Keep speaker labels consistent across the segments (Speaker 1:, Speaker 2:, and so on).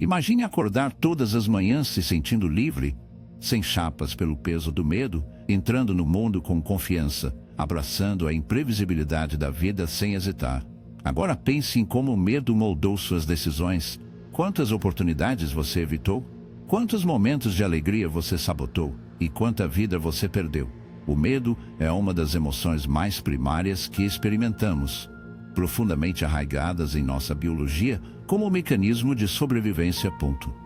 Speaker 1: Imagine acordar todas as manhãs se sentindo livre, sem chapas pelo peso do medo, entrando no mundo com confiança, abraçando a imprevisibilidade da vida sem hesitar. Agora pense em como o medo moldou suas decisões. Quantas oportunidades você evitou? Quantos momentos de alegria você sabotou? E quanta vida você perdeu? O medo é uma das emoções mais primárias que experimentamos, profundamente arraigadas em nossa biologia como um mecanismo de sobrevivência.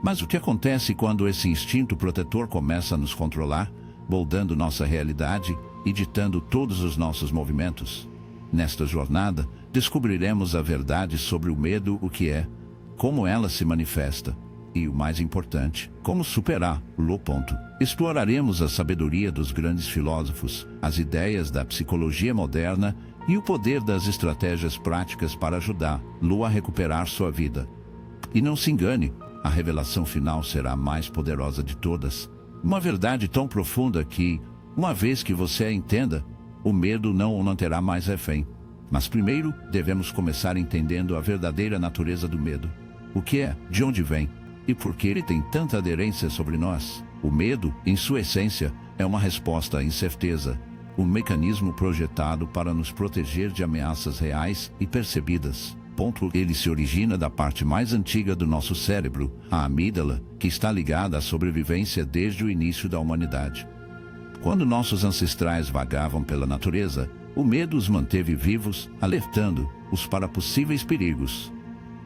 Speaker 1: Mas o que acontece quando esse instinto protetor começa a nos controlar, moldando nossa realidade e ditando todos os nossos movimentos? Nesta jornada, descobriremos a verdade sobre o medo, o que é, como ela se manifesta e, o mais importante, como superá-lo. Exploraremos a sabedoria dos grandes filósofos, as ideias da psicologia moderna e o poder das estratégias práticas para ajudá-lo a recuperar sua vida. E não se engane, a revelação final será a mais poderosa de todas. Uma verdade tão profunda que, uma vez que você a entenda, o medo não o terá mais refém. Mas primeiro, devemos começar entendendo a verdadeira natureza do medo. O que é, de onde vem, e por que ele tem tanta aderência sobre nós? O medo, em sua essência, é uma resposta à incerteza, um mecanismo projetado para nos proteger de ameaças reais e percebidas. Ele se origina da parte mais antiga do nosso cérebro, a amígdala, que está ligada à sobrevivência desde o início da humanidade. Quando nossos ancestrais vagavam pela natureza, o medo os manteve vivos, alertando-os para possíveis perigos.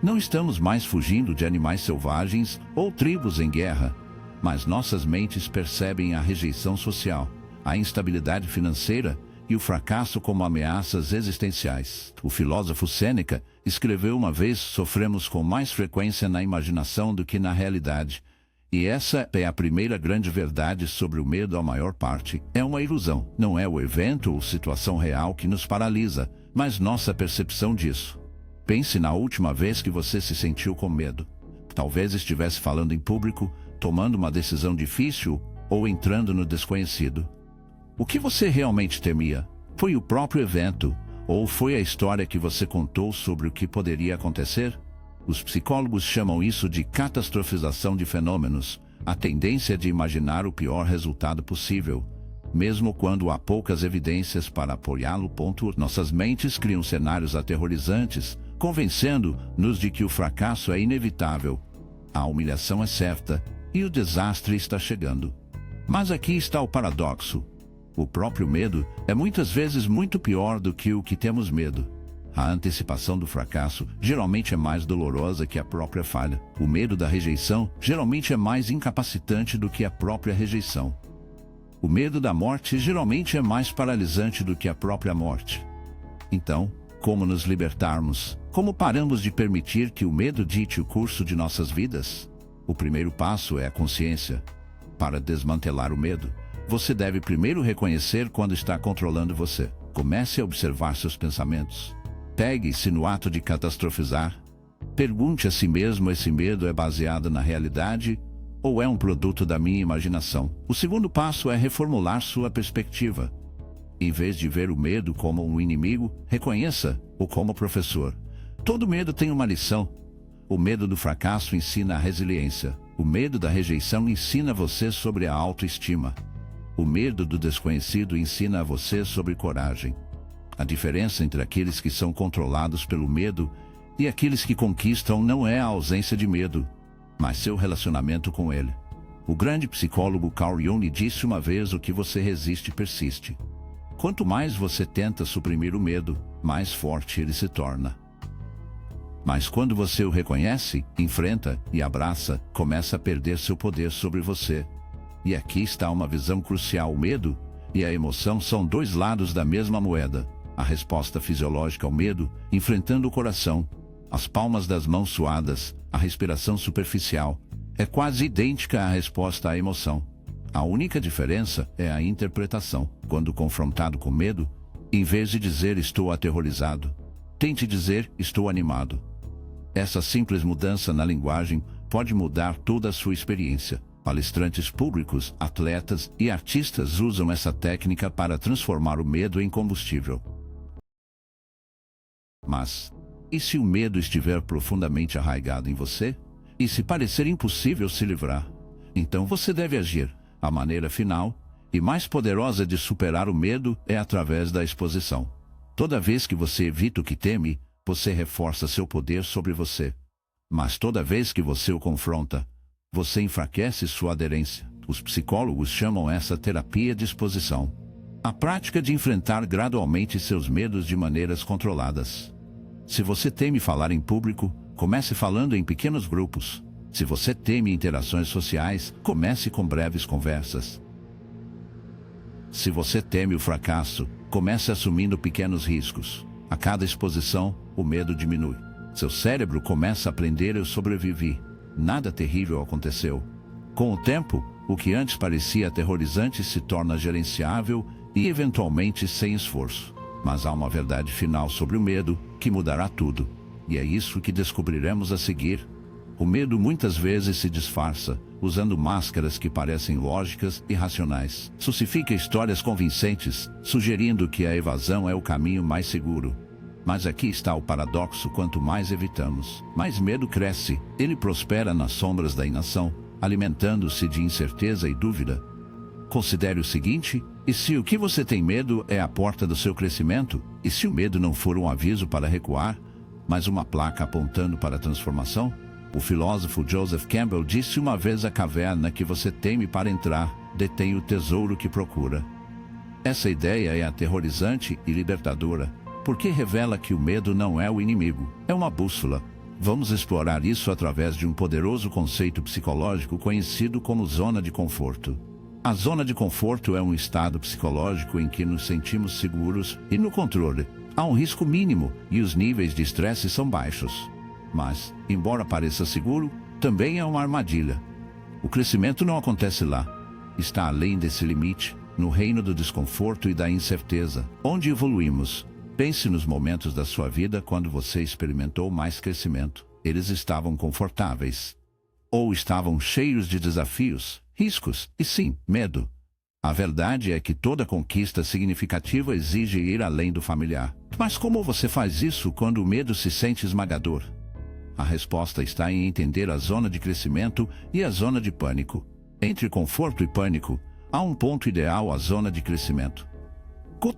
Speaker 1: Não estamos mais fugindo de animais selvagens ou tribos em guerra, mas nossas mentes percebem a rejeição social, a instabilidade financeira e o fracasso como ameaças existenciais. O filósofo Sêneca escreveu uma vez: sofremos com mais frequência na imaginação do que na realidade. E essa é a primeira grande verdade sobre o medo. A maior parte é uma ilusão. Não é o evento ou situação real que nos paralisa, mas nossa percepção disso. Pense na última vez que você se sentiu com medo. Talvez estivesse falando em público, tomando uma decisão difícil ou entrando no desconhecido. O que você realmente temia? Foi o próprio evento, ou foi a história que você contou sobre o que poderia acontecer? Os psicólogos chamam isso de catastrofização de fenômenos, a tendência de imaginar o pior resultado possível, mesmo quando há poucas evidências para apoiá-lo. Nossas mentes criam cenários aterrorizantes, convencendo-nos de que o fracasso é inevitável, a humilhação é certa e o desastre está chegando. Mas aqui está o paradoxo. O próprio medo é muitas vezes muito pior do que o que temos medo. A antecipação do fracasso geralmente é mais dolorosa que a própria falha. O medo da rejeição geralmente é mais incapacitante do que a própria rejeição. O medo da morte geralmente é mais paralisante do que a própria morte. Então, como nos libertarmos? Como paramos de permitir que o medo dite o curso de nossas vidas? O primeiro passo é a consciência. Para desmantelar o medo, você deve primeiro reconhecer quando está controlando você. Comece a observar seus pensamentos. Pegue-se no ato de catastrofizar. Pergunte a si mesmo: esse medo é baseado na realidade ou é um produto da minha imaginação? O segundo passo é reformular sua perspectiva. Em vez de ver o medo como um inimigo, reconheça-o como professor. Todo medo tem uma lição. O medo do fracasso ensina a resiliência. O medo da rejeição ensina você sobre a autoestima. O medo do desconhecido ensina a você sobre coragem. A diferença entre aqueles que são controlados pelo medo e aqueles que conquistam não é a ausência de medo, mas seu relacionamento com ele. O grande psicólogo Carl Jung disse uma vez: o que você resiste persiste. Quanto mais você tenta suprimir o medo, mais forte ele se torna. Mas quando você o reconhece, enfrenta e abraça, começa a perder seu poder sobre você. E aqui está uma visão crucial: o medo e a emoção são dois lados da mesma moeda. A resposta fisiológica ao medo, enfrentando o coração, as palmas das mãos suadas, a respiração superficial, é quase idêntica à resposta à emoção. A única diferença é a interpretação. Quando confrontado com medo, em vez de dizer estou aterrorizado, tente dizer estou animado. Essa simples mudança na linguagem pode mudar toda a sua experiência. Palestrantes públicos, atletas e artistas usam essa técnica para transformar o medo em combustível. Mas, e se o medo estiver profundamente arraigado em você? E se parecer impossível se livrar, então você deve agir. A maneira final e mais poderosa de superar o medo é através da exposição. Toda vez que você evita o que teme, você reforça seu poder sobre você. Mas toda vez que você o confronta, você enfraquece sua aderência. Os psicólogos chamam essa terapia de exposição. A prática de enfrentar gradualmente seus medos de maneiras controladas. Se você teme falar em público, comece falando em pequenos grupos. Se você teme interações sociais, comece com breves conversas. Se você teme o fracasso, comece assumindo pequenos riscos. A cada exposição, o medo diminui. Seu cérebro começa a aprender: eu sobrevivi. Nada terrível aconteceu. Com o tempo, o que antes parecia aterrorizante se torna gerenciável e eventualmente sem esforço. Mas há uma verdade final sobre o medo que mudará tudo. E é isso que descobriremos a seguir. O medo muitas vezes se disfarça, usando máscaras que parecem lógicas e racionais. Sulsifica histórias convincentes, sugerindo que a evasão é o caminho mais seguro. Mas aqui está o paradoxo: quanto mais evitamos, mais medo cresce. Ele prospera nas sombras da inação, alimentando-se de incerteza e dúvida. Considere o seguinte: e se o que você tem medo é a porta do seu crescimento? E se o medo não for um aviso para recuar, mas uma placa apontando para a transformação? O filósofo Joseph Campbell disse uma vez: a caverna que você teme para entrar detém o tesouro que procura. Essa ideia é aterrorizante e libertadora, porque revela que o medo não é o inimigo, é uma bússola. Vamos explorar isso através de um poderoso conceito psicológico conhecido como zona de conforto. A zona de conforto é um estado psicológico em que nos sentimos seguros e no controle. Há um risco mínimo e os níveis de estresse são baixos. Mas, embora pareça seguro, também é uma armadilha. O crescimento não acontece lá. Está além desse limite, no reino do desconforto e da incerteza, onde evoluímos. Pense nos momentos da sua vida quando você experimentou mais crescimento. Eles estavam confortáveis. Ou estavam cheios de desafios, riscos e, sim, medo. A verdade é que toda conquista significativa exige ir além do familiar. Mas como você faz isso quando o medo se sente esmagador? A resposta está em entender a zona de crescimento e a zona de pânico. Entre conforto e pânico, há um ponto ideal: a zona de crescimento.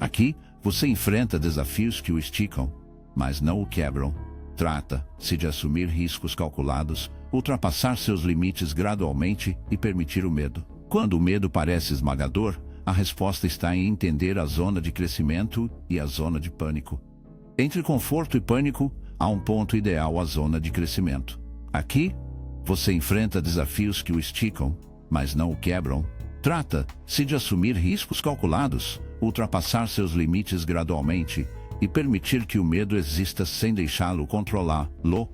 Speaker 1: Aqui, você enfrenta desafios que o esticam, mas não o quebram. Trata-se de assumir riscos calculados, ultrapassar seus limites gradualmente e permitir o medo. Quando o medo parece esmagador, a resposta está em entender a zona de crescimento e a zona de pânico. Entre conforto e pânico, há um ponto ideal: a zona de crescimento. Aqui, você enfrenta desafios que o esticam, mas não o quebram. Trata-se de assumir riscos calculados, ultrapassar seus limites gradualmente e permitir que o medo exista sem deixá-lo controlá-lo.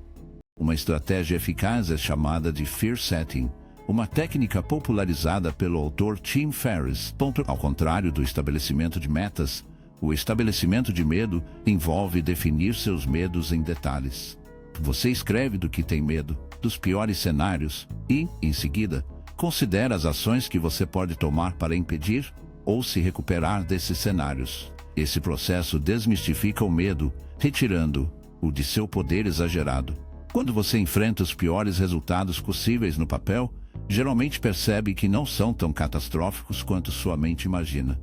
Speaker 1: Uma estratégia eficaz é chamada de fear setting, uma técnica popularizada pelo autor Tim Ferriss. Ao contrário do estabelecimento de metas, o estabelecimento de medo envolve definir seus medos em detalhes. Você escreve do que tem medo, dos piores cenários, e, em seguida, considera as ações que você pode tomar para impedir ou se recuperar desses cenários. Esse processo desmistifica o medo, retirando-o de seu poder exagerado. Quando você enfrenta os piores resultados possíveis no papel, geralmente percebe que não são tão catastróficos quanto sua mente imagina.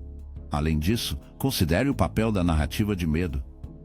Speaker 1: Além disso, considere o papel da narrativa de medo.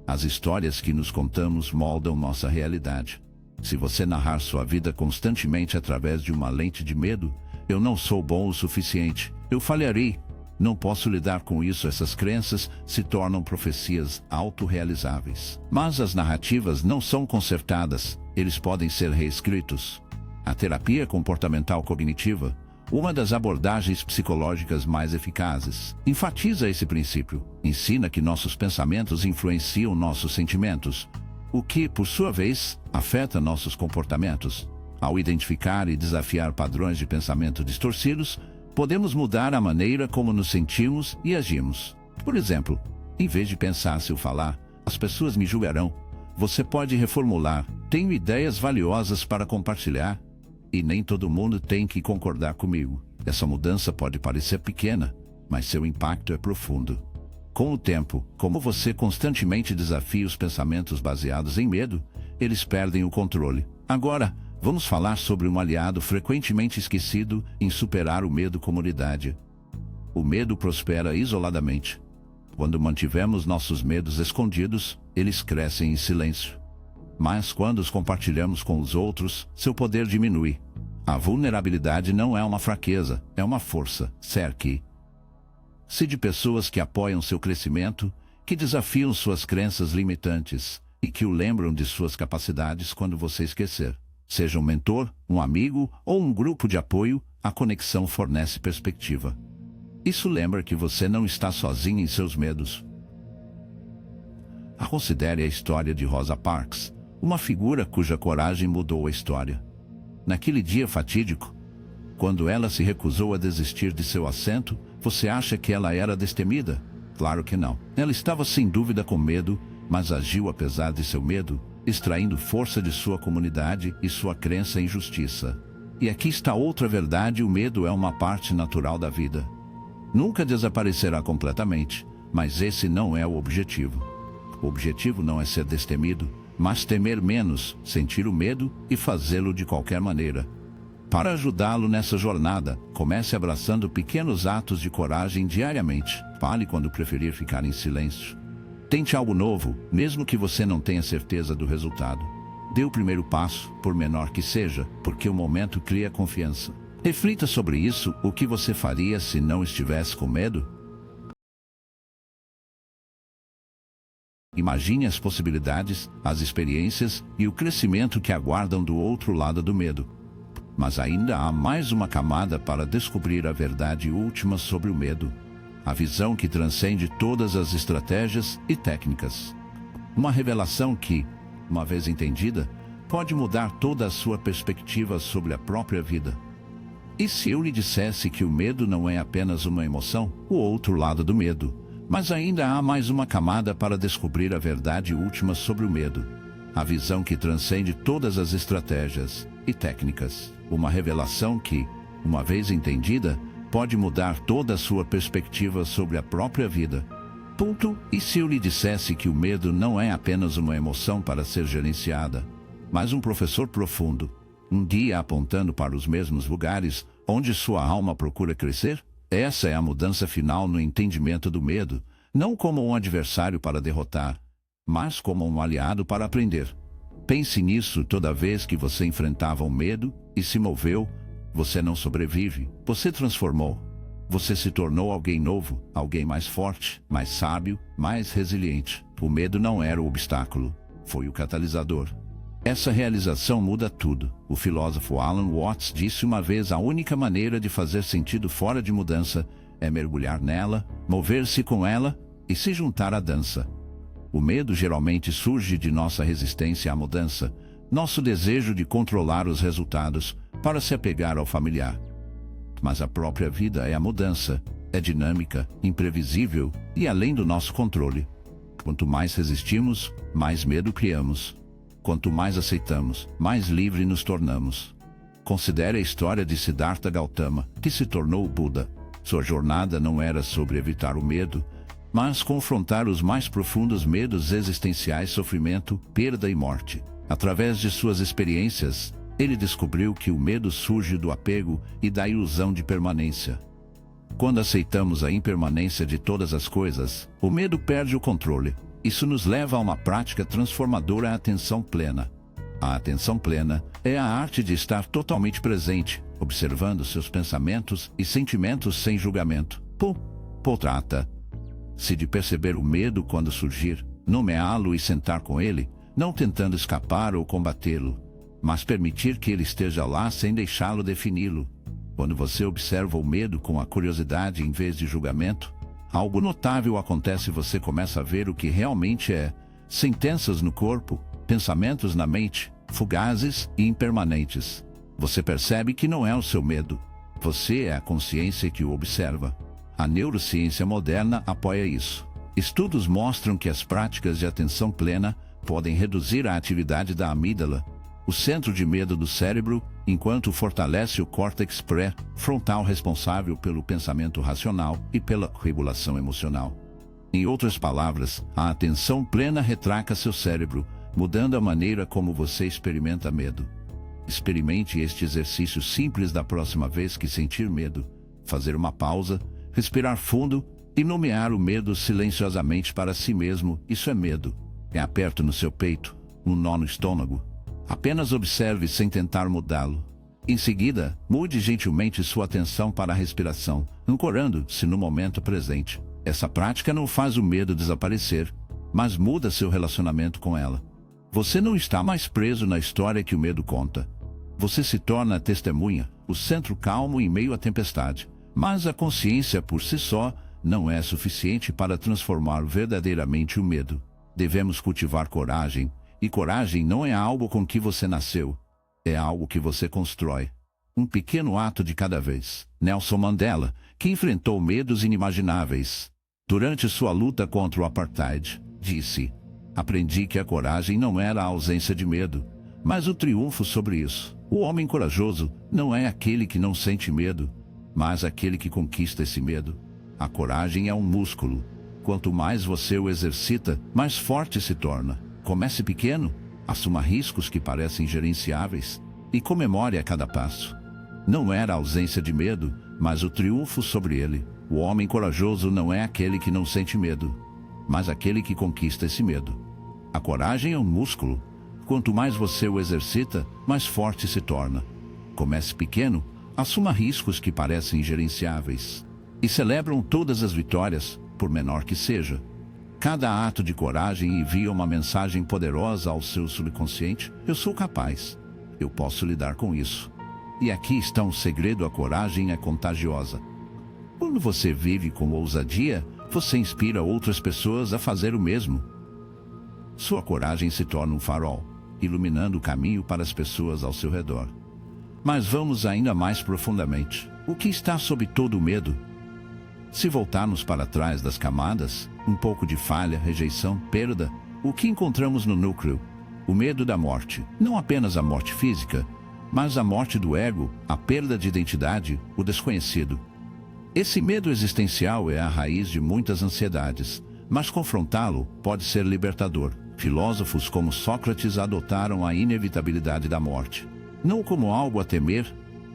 Speaker 1: As histórias que nos contamos moldam nossa realidade. Se você narrar sua vida constantemente através de uma lente de medo: eu não sou bom o suficiente, eu falharei, não posso lidar com isso, essas crenças se tornam profecias autorrealizáveis. Mas as narrativas não são consertadas, eles podem ser reescritos. A terapia comportamental cognitiva, uma das abordagens psicológicas mais eficazes, enfatiza esse princípio. Ensina que nossos pensamentos influenciam nossos sentimentos, o que, por sua vez, afeta nossos comportamentos. Ao identificar e desafiar padrões de pensamento distorcidos, podemos mudar a maneira como nos sentimos e agimos. Por exemplo, em vez de pensar: se eu falar, as pessoas me julgarão, você pode reformular: tenho ideias valiosas para compartilhar, e nem todo mundo tem que concordar comigo. Essa mudança pode parecer pequena, mas seu impacto é profundo. Com o tempo, como você constantemente desafia os pensamentos baseados em medo, eles perdem o controle. Agora, Vamos falar sobre um aliado frequentemente esquecido em superar o medo como unidade. O medo prospera isoladamente. Quando mantivemos nossos medos escondidos, eles crescem em silêncio. Mas quando os compartilhamos com os outros, seu poder diminui. A vulnerabilidade não é uma fraqueza, é uma força. Cerque se de pessoas que apoiam seu crescimento, que desafiam suas crenças limitantes e que o lembram de suas capacidades quando você esquecer. Seja um mentor, um amigo ou um grupo de apoio, a conexão fornece perspectiva. Isso lembra que você não está sozinho em seus medos. Considere a história de Rosa Parks, uma figura cuja coragem mudou a história. Naquele dia fatídico, quando ela se recusou a desistir de seu assento, você acha que ela era destemida? Claro que não. Ela estava sem dúvida com medo, mas agiu apesar de seu medo, extraindo força de sua comunidade e sua crença em justiça. E aqui está outra verdade: o medo é uma parte natural da vida. Nunca desaparecerá completamente, mas esse não é o objetivo. O objetivo não é ser destemido, mas temer menos, sentir o medo e fazê-lo de qualquer maneira. Para ajudá-lo nessa jornada, comece abraçando pequenos atos de coragem diariamente. Fale quando preferir ficar em silêncio. Tente algo novo, mesmo que você não tenha certeza do resultado. Dê o primeiro passo, por menor que seja, porque o momento cria confiança. Reflita sobre isso: o que você faria se não estivesse com medo? Imagine as possibilidades, as experiências e o crescimento que aguardam do outro lado do medo. Mas ainda há mais uma camada para descobrir a verdade última sobre o medo. A visão que transcende todas as estratégias e técnicas. Uma revelação que, uma vez entendida, pode mudar toda a sua perspectiva sobre a própria vida. E se eu lhe dissesse que o medo não é apenas uma emoção, o outro lado do medo, mas ainda há mais uma camada para descobrir a verdade última sobre o medo. A visão que transcende todas as estratégias e técnicas. Uma revelação que, uma vez entendida, pode mudar toda a sua perspectiva sobre a própria vida. E se eu lhe dissesse que o medo não é apenas uma emoção para ser gerenciada, mas um professor profundo, um dia apontando para os mesmos lugares onde sua alma procura crescer? Essa é a mudança final no entendimento do medo, não como um adversário para derrotar, mas como um aliado para aprender. Pense nisso toda vez que você enfrentava o medo e se moveu. Você não sobrevive, você transformou. Você se tornou alguém novo, alguém mais forte, mais sábio, mais resiliente. O medo não era o obstáculo, foi o catalisador. Essa realização muda tudo. O filósofo Alan Watts disse uma vez: a única maneira de fazer sentido fora de mudança é mergulhar nela, mover-se com ela e se juntar à dança. O medo geralmente surge de nossa resistência à mudança, nosso desejo de controlar os resultados, para se apegar ao familiar. Mas a própria vida é a mudança, é dinâmica, imprevisível e além do nosso controle. Quanto mais resistimos, mais medo criamos. Quanto mais aceitamos, mais livre nos tornamos. Considere a história de Siddhartha Gautama, que se tornou o Buda. Sua jornada não era sobre evitar o medo, mas confrontar os mais profundos medos existenciais: sofrimento, perda e morte. Através de suas experiências, ele descobriu que o medo surge do apego e da ilusão de permanência. Quando aceitamos a impermanência de todas as coisas, o medo perde o controle. Isso nos leva a uma prática transformadora: a atenção plena. A atenção plena é a arte de estar totalmente presente, observando seus pensamentos e sentimentos sem julgamento. Trata-se de perceber o medo quando surgir, nomeá-lo e sentar com ele, não tentando escapar ou combatê-lo, mas permitir que ele esteja lá sem deixá-lo defini-lo. Quando você observa o medo com a curiosidade em vez de julgamento, algo notável acontece: você começa a ver o que realmente é: sentenças no corpo, pensamentos na mente, fugazes e impermanentes. Você percebe que não é o seu medo, você é a consciência que o observa. A neurociência moderna apoia isso. Estudos mostram que as práticas de atenção plena podem reduzir a atividade da amígdala, o centro de medo do cérebro, enquanto fortalece o córtex pré-frontal, responsável pelo pensamento racional e pela regulação emocional. Em outras palavras, a atenção plena retraca seu cérebro, mudando a maneira como você experimenta medo. Experimente este exercício simples da próxima vez que sentir medo. Fazer uma pausa, respirar fundo e nomear o medo silenciosamente para si mesmo. Isso é medo. É aperto no seu peito, um nó no estômago. Apenas observe sem tentar mudá-lo. Em seguida, mude gentilmente sua atenção para a respiração, ancorando-se no momento presente. Essa prática não faz o medo desaparecer, mas muda seu relacionamento com ela. Você não está mais preso na história que o medo conta. Você se torna a testemunha, o centro calmo em meio à tempestade. Mas a consciência por si só não é suficiente para transformar verdadeiramente o medo. Devemos cultivar coragem, e coragem não é algo com que você nasceu. É algo que você constrói. Um pequeno ato de cada vez. Nelson Mandela, que enfrentou medos inimagináveis durante sua luta contra o apartheid, disse: "Aprendi que a coragem não era a ausência de medo, mas o triunfo sobre isso. O homem corajoso não é aquele que não sente medo, mas aquele que conquista esse medo. A coragem é um músculo. Quanto mais você o exercita, mais forte se torna. Comece pequeno, assuma riscos que parecem gerenciáveis e comemore a cada passo. Não era a ausência de medo, mas o triunfo sobre ele. O homem corajoso não é aquele que não sente medo, mas aquele que conquista esse medo. A coragem é um músculo. Quanto mais você o exercita, mais forte se torna. Comece pequeno, assuma riscos que parecem gerenciáveis e celebram todas as vitórias, por menor que seja. Cada ato de coragem envia uma mensagem poderosa ao seu subconsciente: eu sou capaz, eu posso lidar com isso. E aqui está um segredo: a coragem é contagiosa. Quando você vive com ousadia, você inspira outras pessoas a fazer o mesmo. Sua coragem se torna um farol, iluminando o caminho para as pessoas ao seu redor. Mas vamos ainda mais profundamente. O que está sob todo o medo? Se voltarmos para trás das camadas, um pouco de falha, rejeição, perda, o que encontramos no núcleo? O medo da morte. Não apenas a morte física, mas a morte do ego, a perda de identidade, o desconhecido. Esse medo existencial é a raiz de muitas ansiedades, mas confrontá-lo pode ser libertador. Filósofos como Sócrates adotaram a inevitabilidade da morte, não como algo a temer,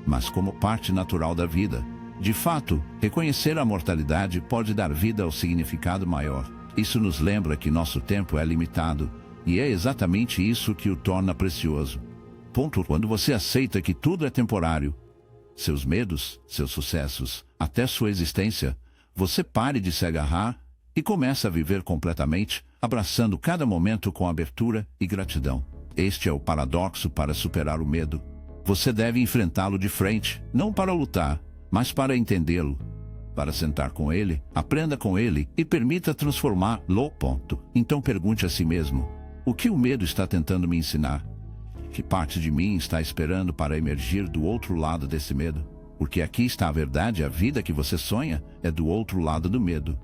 Speaker 1: mas como parte natural da vida. De fato, reconhecer a mortalidade pode dar vida ao significado maior. Isso nos lembra que nosso tempo é limitado, e é exatamente isso que o torna precioso. Quando você aceita que tudo é temporário, seus medos, seus sucessos, até sua existência, você pare de se agarrar e começa a viver completamente, abraçando cada momento com abertura e gratidão. Este é o paradoxo para superar o medo. Você deve enfrentá-lo de frente, não para lutar, mas para entendê-lo. Para sentar com ele, aprenda com ele e permita transformá-lo. Então pergunte a si mesmo: o que o medo está tentando me ensinar? Que parte de mim está esperando para emergir do outro lado desse medo? Porque aqui está a verdade: a vida que você sonha é do outro lado do medo.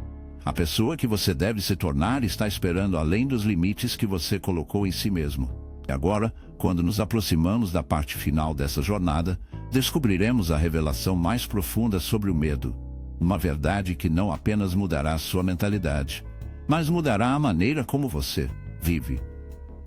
Speaker 1: A pessoa que você deve se tornar está esperando além dos limites que você colocou em si mesmo. E agora, quando nos aproximamos da parte final dessa jornada, descobriremos a revelação mais profunda sobre o medo. Uma verdade que não apenas mudará sua mentalidade, mas mudará a maneira como você vive.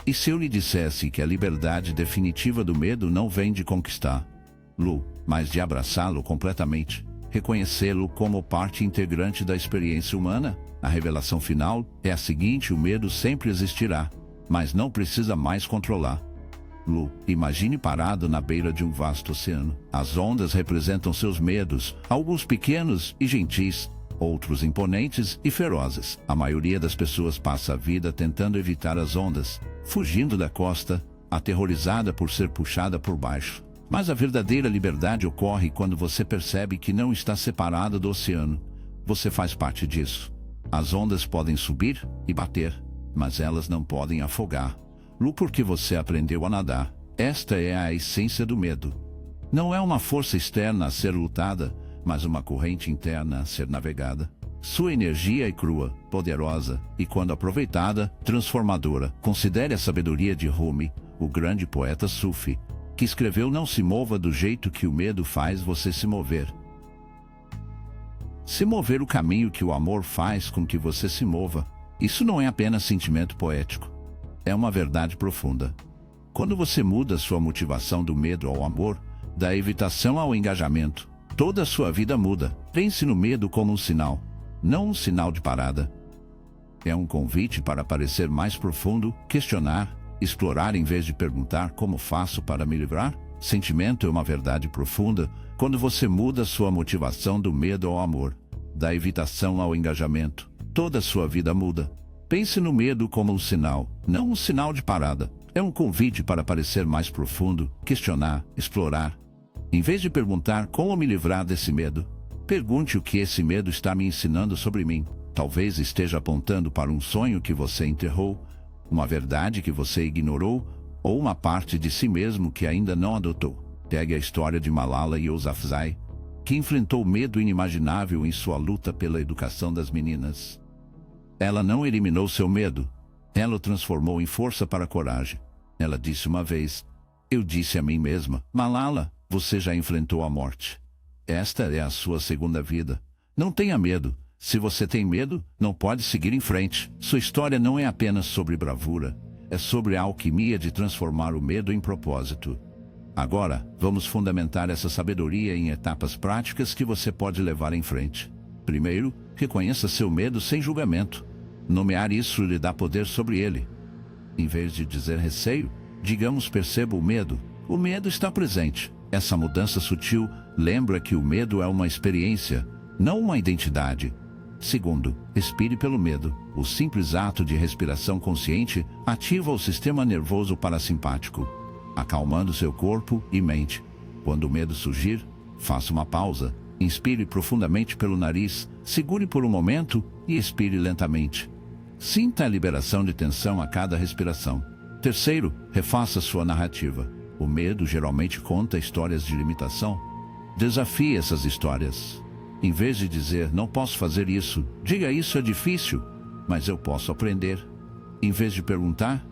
Speaker 1: E se eu lhe dissesse que a liberdade definitiva do medo não vem de conquistá-lo, mas de abraçá-lo completamente, reconhecê-lo como parte integrante da experiência humana? A revelação final é a seguinte: o medo sempre existirá, mas não precisa mais controlá-lo. Imagine parado na beira de um vasto oceano. As ondas representam seus medos, alguns pequenos e gentis, outros imponentes e ferozes. A maioria das pessoas passa a vida tentando evitar as ondas, fugindo da costa, aterrorizada por ser puxada por baixo. Mas a verdadeira liberdade ocorre quando você percebe que não está separado do oceano. Você faz parte disso. As ondas podem subir e bater, mas elas não podem afogar-lo porque você aprendeu a nadar. Esta é a essência do medo. Não é uma força externa a ser lutada, mas uma corrente interna a ser navegada. Sua energia é crua, poderosa e, quando aproveitada, transformadora. Considere a sabedoria de Rumi, o grande poeta sufi, que escreveu: não se mova do jeito que o medo faz você se mover. Se mover o caminho que o amor faz com que você se mova. Isso não é apenas sentimento poético. É uma verdade profunda. Quando você muda sua motivação do medo ao amor, da evitação ao engajamento, toda a sua vida muda. Pense no medo como um sinal, não um sinal de parada. É um convite para parecer mais profundo, questionar, explorar em vez de perguntar como faço para me livrar. Sentimento é uma verdade profunda quando você muda sua motivação do medo ao amor, da evitação ao engajamento. Toda a sua vida muda. Pense no medo como um sinal, não um sinal de parada. É um convite para parecer mais profundo, questionar, explorar. Em vez de perguntar como me livrar desse medo, pergunte o que esse medo está me ensinando sobre mim. Talvez esteja apontando para um sonho que você enterrou, uma verdade que você ignorou, ou uma parte de si mesmo que ainda não adotou. Pegue a história de Malala Yousafzai, que enfrentou medo inimaginável em sua luta pela educação das meninas. Ela não eliminou seu medo, ela o transformou em força para a coragem. Ela disse uma vez: "Eu disse a mim mesma, Malala, você já enfrentou a morte. Esta é a sua segunda vida. Não tenha medo. Se você tem medo, não pode seguir em frente." Sua história não é apenas sobre bravura, é sobre a alquimia de transformar o medo em propósito. Agora, vamos fundamentar essa sabedoria em etapas práticas que você pode levar em frente. Primeiro, reconheça seu medo sem julgamento. Nomear isso lhe dá poder sobre ele. Em vez de dizer receio, digamos perceba o medo. O medo está presente. Essa mudança sutil lembra que o medo é uma experiência, não uma identidade. Segundo, expire pelo medo. O simples ato de respiração consciente ativa o sistema nervoso parasimpático, acalmando seu corpo e mente. Quando o medo surgir, faça uma pausa. Inspire profundamente pelo nariz, segure por um momento e expire lentamente. Sinta a liberação de tensão a cada respiração. Terceiro, refaça sua narrativa. O medo geralmente conta histórias de limitação. Desafie essas histórias. Em vez de dizer, não posso fazer isso, diga, isso é difícil, mas eu posso aprender. Em vez de perguntar,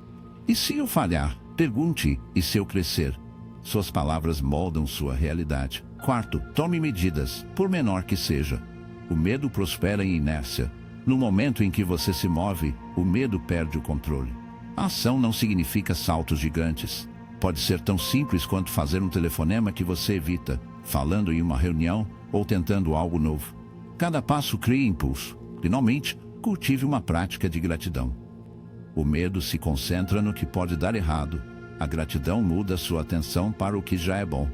Speaker 1: e se eu falhar? Pergunte, e se eu crescer? Suas palavras moldam sua realidade. Quarto, tome medidas, por menor que seja. O medo prospera em inércia. No momento em que você se move, o medo perde o controle. A ação não significa saltos gigantes. Pode ser tão simples quanto fazer um telefonema que você evita, falando em uma reunião ou tentando algo novo. Cada passo cria impulso. Finalmente, cultive uma prática de gratidão. O medo se concentra no que pode dar errado. A gratidão muda sua atenção para o que já é bom.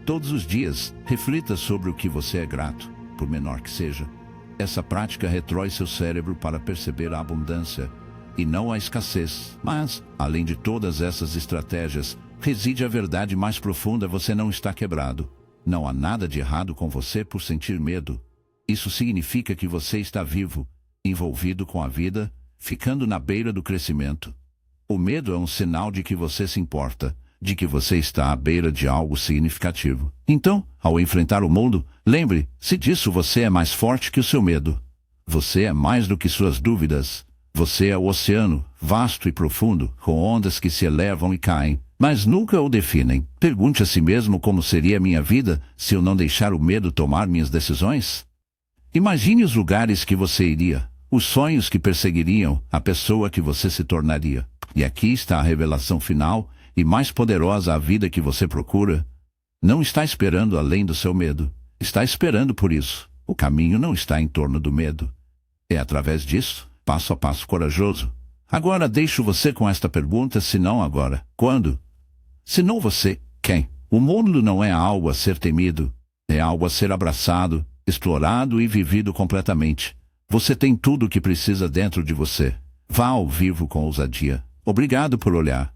Speaker 1: Todos os dias, reflita sobre o que você é grato, por menor que seja. Essa prática retrói seu cérebro para perceber a abundância e não a escassez. Mas, além de todas essas estratégias, reside a verdade mais profunda: você não está quebrado. Não há nada de errado com você por sentir medo. Isso significa que você está vivo, envolvido com a vida, ficando na beira do crescimento. O medo é um sinal de que você se importa, de que você está à beira de algo significativo. Então, ao enfrentar o mundo, lembre-se disso: você é mais forte que o seu medo. Você é mais do que suas dúvidas. Você é o oceano, vasto e profundo, com ondas que se elevam e caem, mas nunca o definem. Pergunte a si mesmo como seria minha vida se eu não deixar o medo tomar minhas decisões. Imagine os lugares que você iria, os sonhos que perseguiriam, a pessoa que você se tornaria. E aqui está a revelação final e mais poderosa: a vida que você procura não está esperando além do seu medo. Está esperando por isso. O caminho não está em torno do medo. É através disso, passo a passo corajoso. Agora deixo você com esta pergunta: se não agora, quando? Se não você, quem? O mundo não é algo a ser temido. É algo a ser abraçado, explorado e vivido completamente. Você tem tudo o que precisa dentro de você. Vá ao vivo com ousadia. Obrigado por olhar.